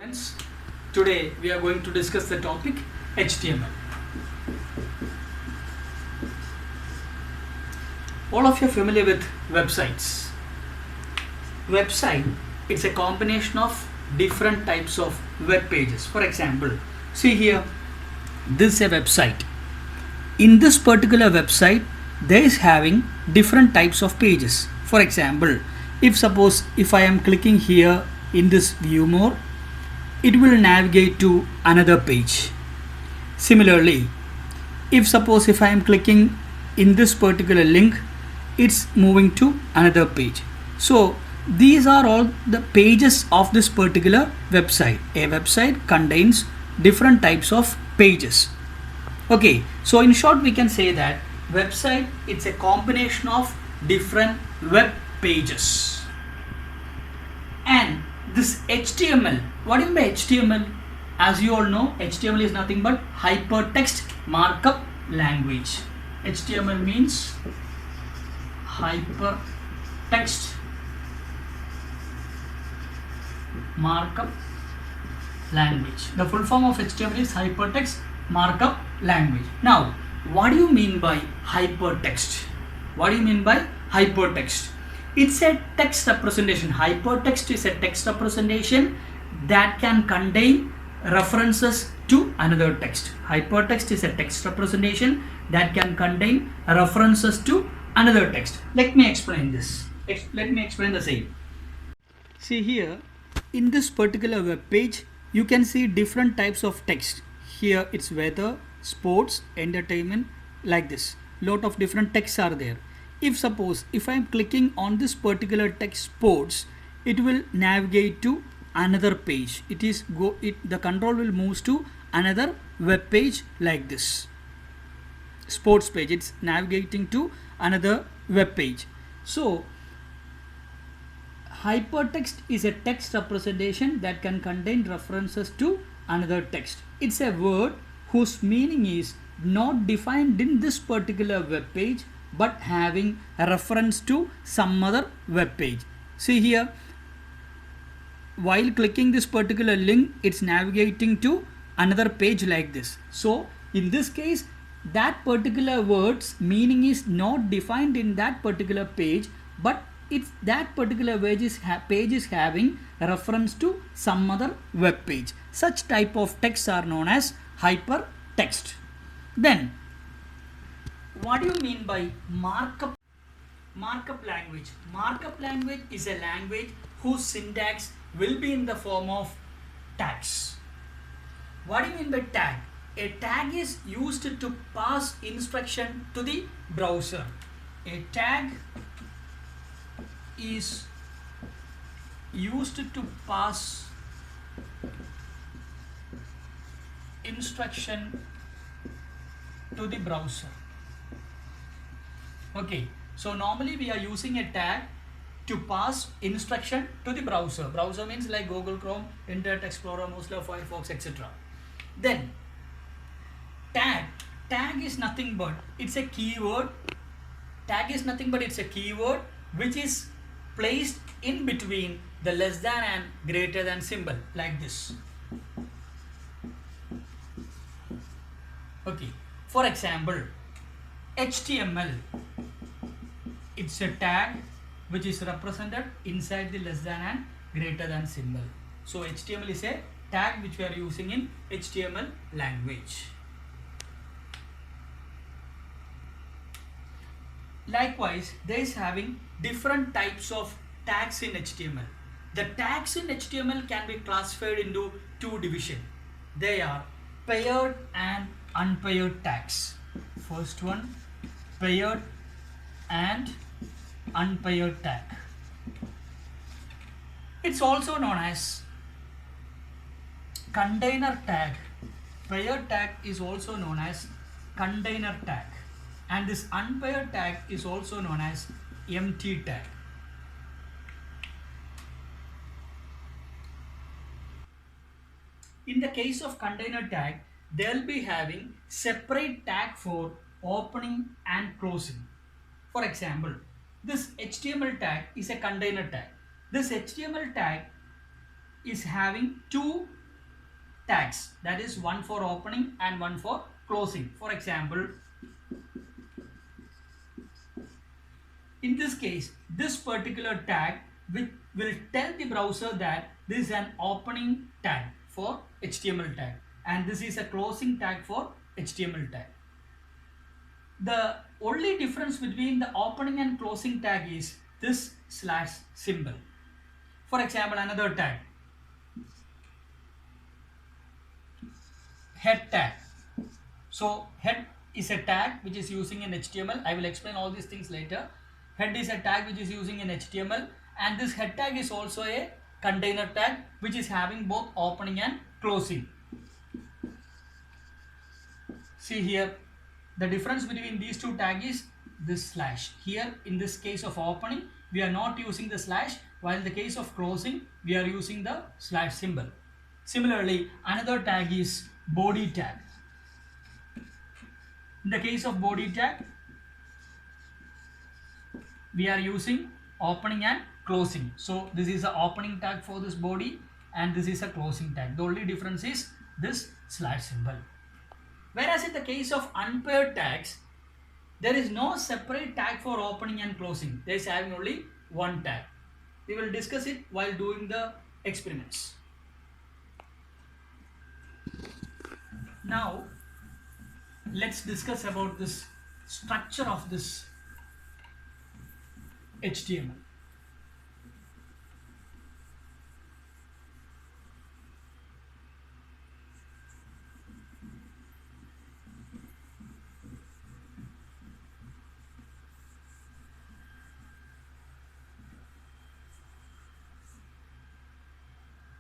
Friends, today we are going to discuss the topic HTML. All of you are familiar with websites. Website, it's a combination of different types of web pages. For example, see here, this is a website. In this particular website, there is having different types of pages. For example, if I am clicking here in this view more, it will navigate to another page. Similarly, if I am clicking in this particular link, it's moving to another page. So these are all the pages of this particular website. A website contains different types of pages. Okay, so in short we can say that website, it's a combination of different web pages. And this HTML, what do you mean by HTML? As you all know, HTML is nothing but hypertext markup language. HTML means hypertext markup language. The full form of HTML is hypertext markup language. Now, what do you mean by hypertext? What do you mean by hypertext? It's a text representation. Hypertext is a text representation that can contain references to another text. Hypertext is a text representation that can contain references to another text. Let me explain this. Let me explain the same. See here, in this particular web page, you can see different types of text. Here it's weather, sports, entertainment, like this. Lot of different texts are there. If I am clicking on this particular text sports, it will navigate to another page. The control will move to another web page like this. Sports page, it's navigating to another web page. So hypertext is a text representation that can contain references to another text. It's a word whose meaning is not defined in this particular web page, but having a reference to some other web page. See here, while clicking this particular link, it's navigating to another page like this. So in this case, that particular word's meaning is not defined in that particular page, but that particular page is having a reference to some other web page. Such type of texts are known as hypertext. Then, what do you mean by markup language? Markup language is a language whose syntax will be in the form of tags. What do you mean by tag? A tag is used to pass instruction to the browser. A tag is used to pass instruction to the browser. Okay, so normally we are using a tag to pass instruction to the browser. Browser means like Google Chrome, Internet Explorer, Mozilla Firefox, etc. Then tag is nothing but it's a keyword. Tag is nothing but it's a keyword which is placed in between the less than and greater than symbol like this. Okay, for example, HTML, it's a tag which is represented inside the less than and greater than symbol. So HTML is a tag which we are using in HTML language. Likewise, there is having different types of tags in HTML. The tags in HTML can be classified into two divisions. They are paired and unpaired tags. First one, paired and unpaired tag. It's also known as container tag. Paired tag is also known as container tag, and this unpaired tag is also known as empty tag. In the case of container tag, they'll be having separate tag for opening and closing. For example, this HTML tag is a container tag. This HTML tag is having two tags, that is one for opening and one for closing. For example, in this case, this particular tag will tell the browser that this is an opening tag for HTML tag and this is a closing tag for HTML tag. The only difference between the opening and closing tag is this slash symbol. For example, another tag, head tag. So head is a tag which is using in HTML. I will explain all these things later. Head is a tag which is using in HTML, and this head tag is also a container tag which is having both opening and closing. See here, the difference between these two tags is this slash. Here in this case of opening, we are not using the slash, while in the case of closing, we are using the slash symbol. Similarly, another tag is body tag. In the case of body tag, we are using opening and closing. So this is the opening tag for this body and this is a closing tag. The only difference is this slash symbol. Whereas in the case of unpaired tags, there is no separate tag for opening and closing. There is having only one tag. We will discuss it while doing the experiments. Now let's discuss about this structure of this HTML.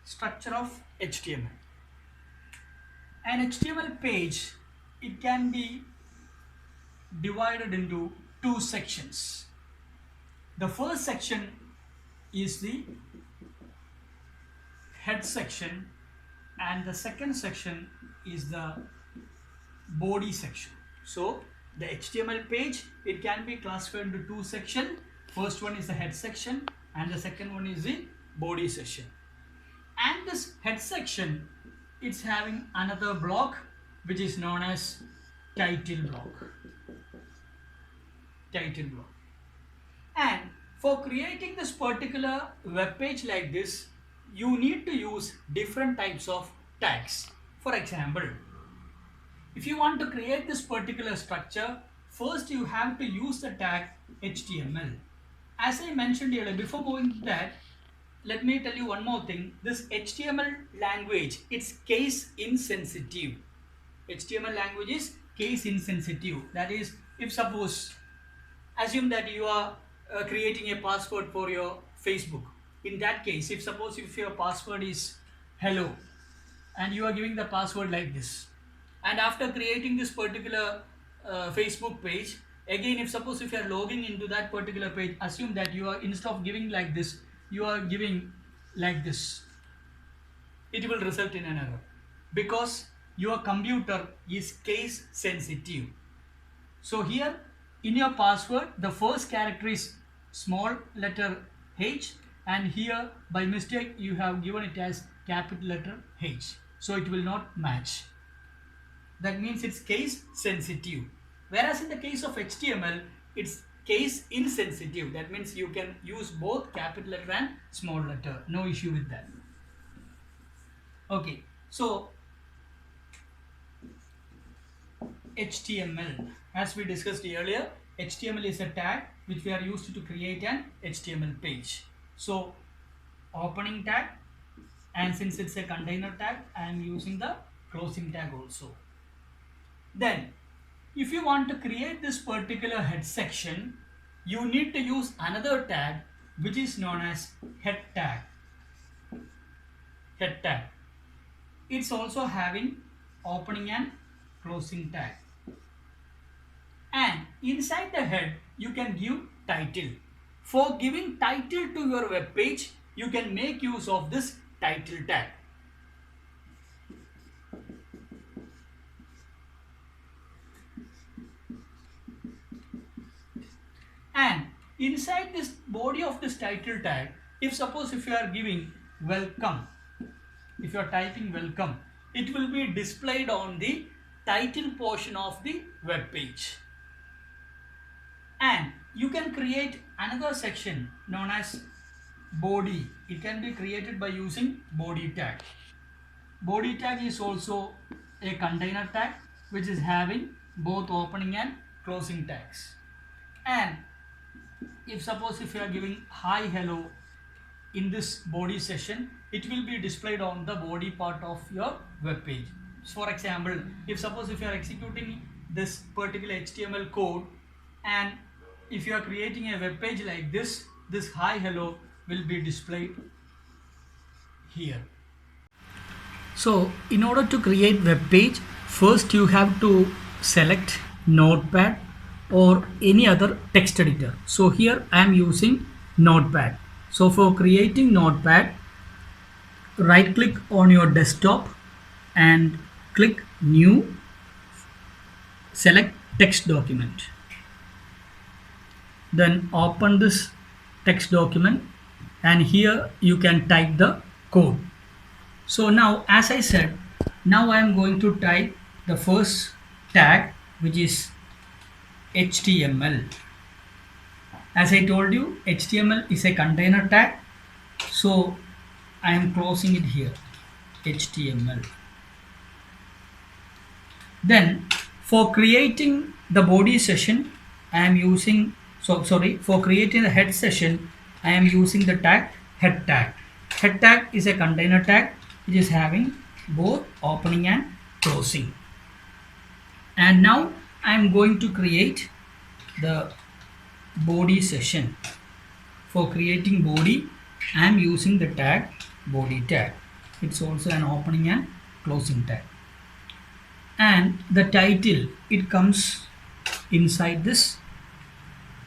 Structure of HTML. An HTML page, it can be divided into two sections. The first section is the head section and the second section is the body section. So the HTML page, it can be classified into two sections. First one is the head section and the second one is the body section. And this head section, it's having another block which is known as title block. Title block. And for creating this particular web page like this, you need to use different types of tags. For example, if you want to create this particular structure, first you have to use the tag HTML. As I mentioned earlier, before going to that, let me tell you one more thing. This HTML language, it's case insensitive. HTML language is case insensitive. That is, if suppose, assume that you are creating a password for your Facebook. In that case, if suppose if your password is hello and you are giving the password like this, and after creating this particular Facebook page, again if suppose if you are logging into that particular page, assume that you are, instead of giving like this, you are giving like this, it will result in an error because your computer is case sensitive. So here in your password, the first character is small letter H, and here by mistake you have given it as capital letter H, so it will not match. That means it's case sensitive. Whereas in the case of HTML, it's case insensitive. That means you can use both capital letter and small letter. No issue with that. Okay, so HTML, as we discussed earlier, HTML is a tag which we are used to create an HTML page. So opening tag, and since it's a container tag, I am using the closing tag also. Then if you want to create this particular head section, you need to use another tag which is known as head tag. Head tag. It's also having opening and closing tag. And inside the head, you can give title. For giving title to your web page, you can make use of this title tag. And inside this body of this title tag, if suppose if you are giving welcome, if you are typing welcome, it will be displayed on the title portion of the web page. And you can create another section known as body. It can be created by using body tag. Body tag is also a container tag which is having both opening and closing tags. And if suppose if you are giving hi hello in this body session, it will be displayed on the body part of your web page. So for example, if suppose if you are executing this particular HTML code and if you are creating a web page like this hi hello will be displayed here. So in order to create web page, first you have to select Notepad or any other text editor. So here I am using Notepad. So for creating Notepad, right click on your desktop and click new, select text document. Then open this text document and here you can type the code. So now as I said, now I am going to type the first tag which is HTML. As I told you, HTML is a container tag, so I am closing it here, HTML. Then for creating the body session, I am using, for creating the head session, I am using the tag head tag. Head tag is a container tag which is having both opening and closing. And now I am going to create the body session. For creating body, I am using the tag body tag. It's also an opening and closing tag. And the title, it comes inside this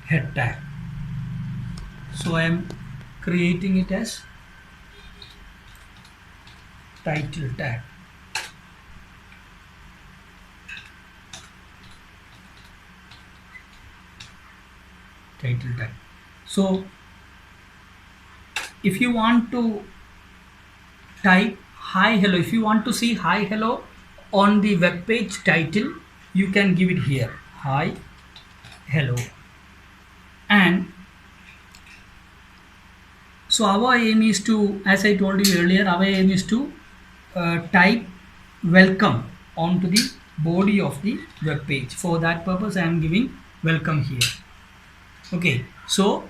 head tag. So I am creating it as title tag. Title tag. So if you want to type hi hello, if you want to see hi hello on the web page title, you can give it here, hi hello. And so our aim is to, as I told you earlier, our aim is to type welcome onto the body of the web page. For that purpose I am giving welcome here. Okay, so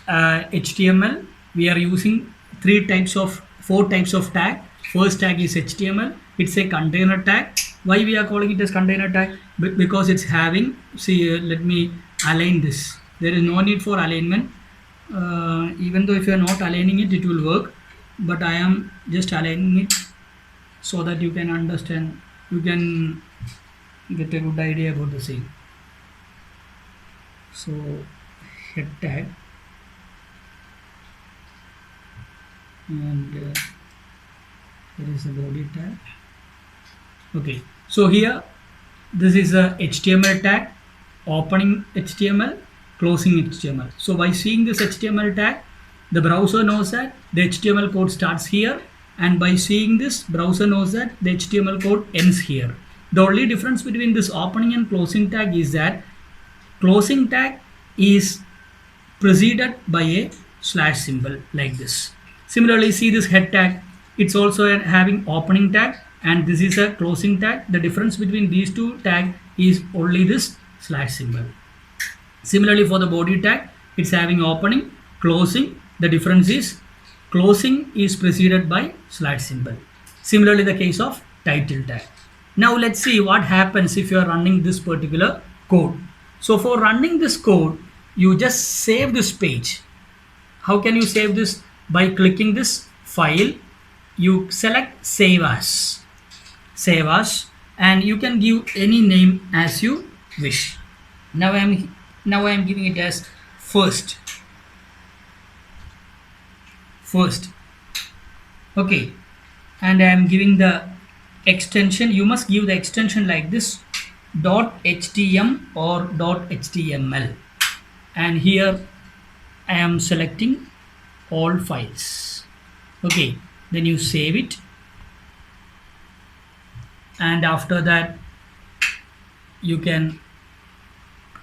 HTML, we are using four types of tag. First tag is HTML. It's a container tag. Why we are calling it as container tag? Because it's having, see, let me align this. There is no need for alignment. Even though if you are not aligning it, it will work. But I am just aligning it so that you can understand, you can get a good idea about the same. So head tag, and there is a body tag. Okay, so here this is a HTML tag, opening HTML, closing HTML. So by seeing this HTML tag, the browser knows that the HTML code starts here, and by seeing this, browser knows that the HTML code ends here. The only difference between this opening and closing tag is that closing tag is preceded by a slash symbol like this. Similarly, see this head tag, it's also having opening tag, and this is a closing tag. The difference between these two tags is only this slash symbol. Similarly, for the body tag, it's having opening, closing. The difference is closing is preceded by slash symbol. Similarly, the case of title tag. Now let's see what happens if you are running this particular code. So for running this code, you just save this page. How can you save this? By clicking this file, you select save as, and you can give any name as you wish. Now I am giving it as first. Okay, and I am giving the extension. You must give the extension like this, .htm or .html, and here I am selecting all files. Okay, then you save it and after that you can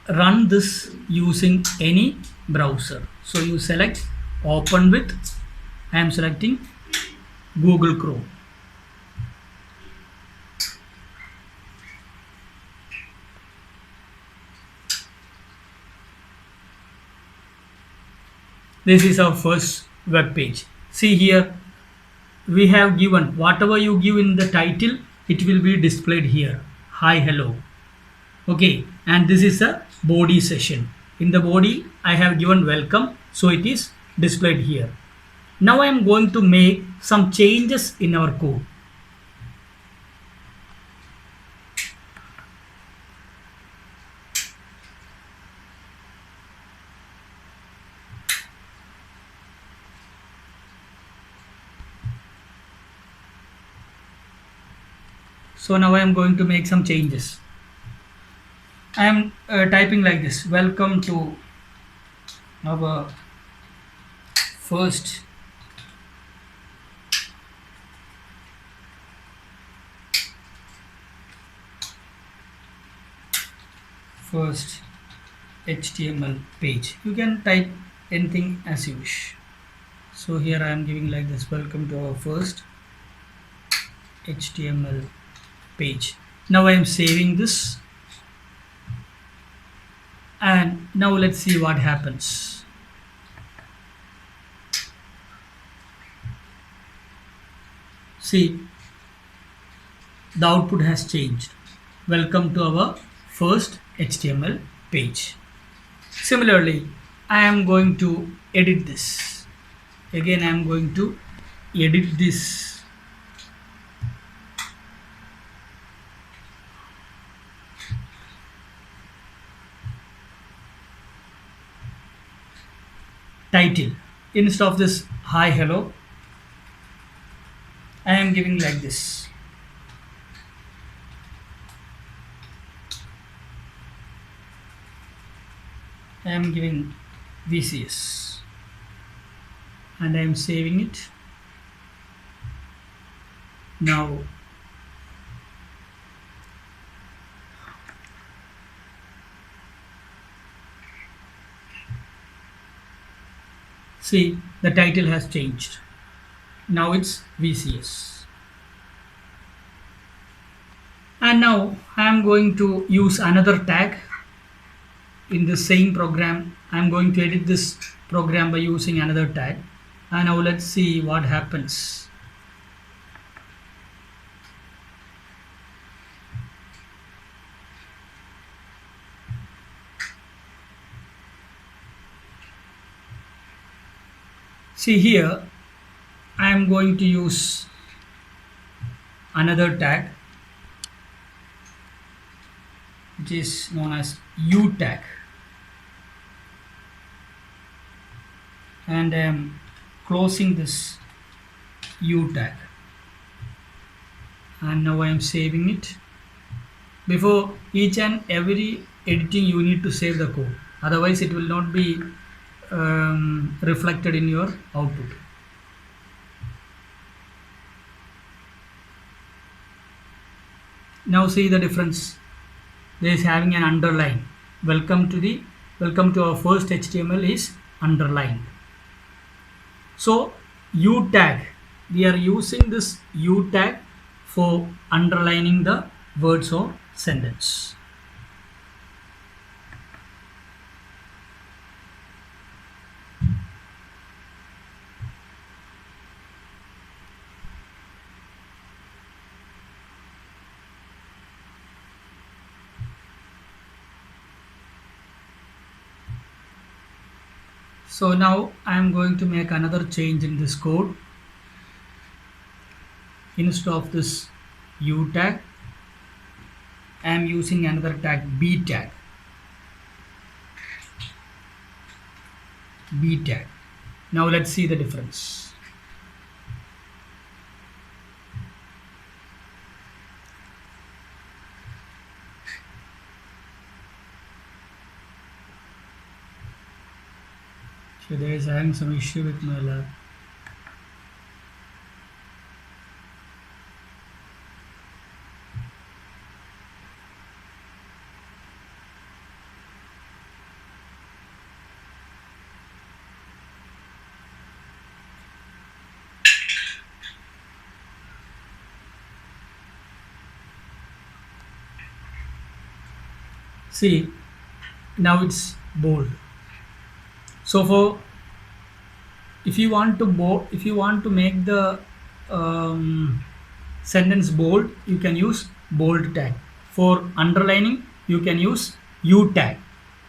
run this using any browser. So you select open with, I am selecting Google Chrome. This is our first web page. See here, we have given whatever you give in the title, it will be displayed here. Hi, hello. Okay, and this is a body session. In the body, I have given welcome, so it is displayed here. Now I am going to make some changes in our code. So now I am going to make some changes. I am typing like this: welcome to our first HTML page. You can type anything as you wish. So here I am giving like this: welcome to our first HTML page. Now I am saving this, and now let's see what happens. See, the output has changed. Welcome to our first HTML page. Similarly, I am going to edit this. Again, I am going to edit this. Title. Instead of this hi, hello, I am giving like this. I am giving VCS, and I am saving it. Now see, the title has changed. Now it's VCS. And now I am going to use another tag in the same program. I am going to edit this program by using another tag. And now let's see what happens. See here, I am going to use another tag which is known as U tag, and I am closing this U tag, and now I am saving it. Before each and every editing you need to save the code, otherwise it will not be reflected in your output. Now see the difference. There is having an underline. Welcome to our first HTML is underlined. So U tag, we are using this U tag for underlining the words or sentence. So now I am going to make another change in this code. Instead of this U tag, I am using another tag, B tag. B tag. Now let's see the difference. So there is having some issue with my lab. See, now it's bold. So for if you want to make the um, sentence bold, you can use bold tag. For underlining, you can use U tag.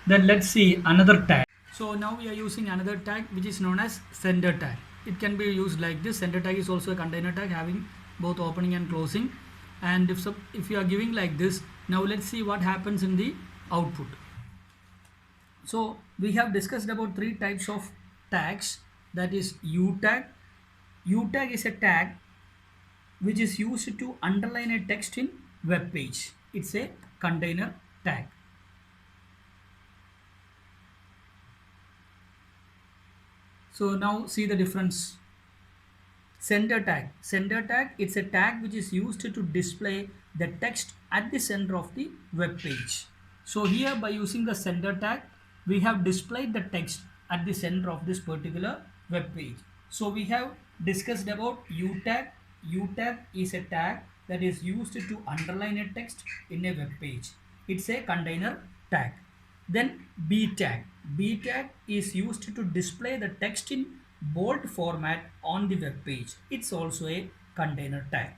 Then let's see another tag. So now we are using another tag which is known as center tag. It can be used like this. Center tag is also a container tag having both opening and closing. And if you are giving like this, now let's see what happens in the output. So we have discussed about three types of tags, that is U tag. U tag is a tag which is used to underline a text in web page. It's a container tag. So now see the difference. Center tag. Center tag, it's a tag which is used to display the text at the center of the web page. So here by using the center tag, we have displayed the text at the center of this particular web page. So we have discussed about U tag. U tag is a tag that is used to underline a text in a web page. It's a container tag. Then B tag. B tag is used to display the text in bold format on the web page. It's also a container tag.